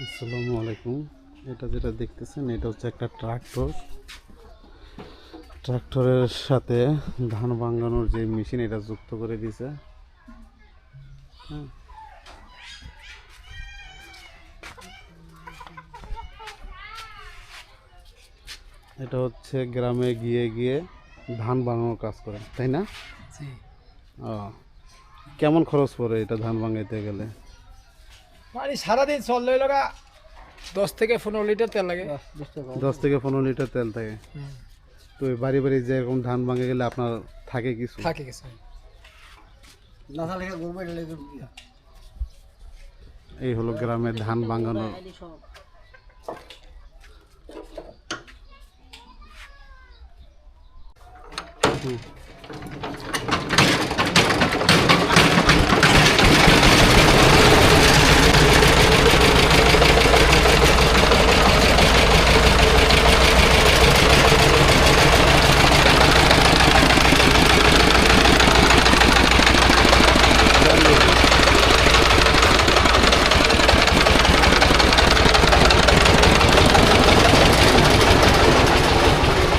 আসসালামু আলাইকুম। এটা যেটা দেখতেছেন এটা হচ্ছে একটা ট্রাক্টর। ট্রাক্টরের সাথে ধান ভাঙানোর যে মেশিন এটা যুক্ত করে দিয়েছে। এটা হচ্ছে গ্রামে গিয়ে গিয়ে ধান ভাঙানোর কাজ করে, তাই না? ও, কেমন খরচ পড়ে এটা ধান ভাঙাইতে গেলে? মানে সারাদিন চললে লগা 10 থেকে 15 লিটার তেল লাগে। 10 থেকে 15 লিটার তেল থাকে। তো ওই বাড়ি বাড়ি যে এরকম ধান ভাঙে গেলে আপনার থাকে কিছু? থাকে কিছু এই হলো গ্রামের ধান ভাঙানোর। হুম।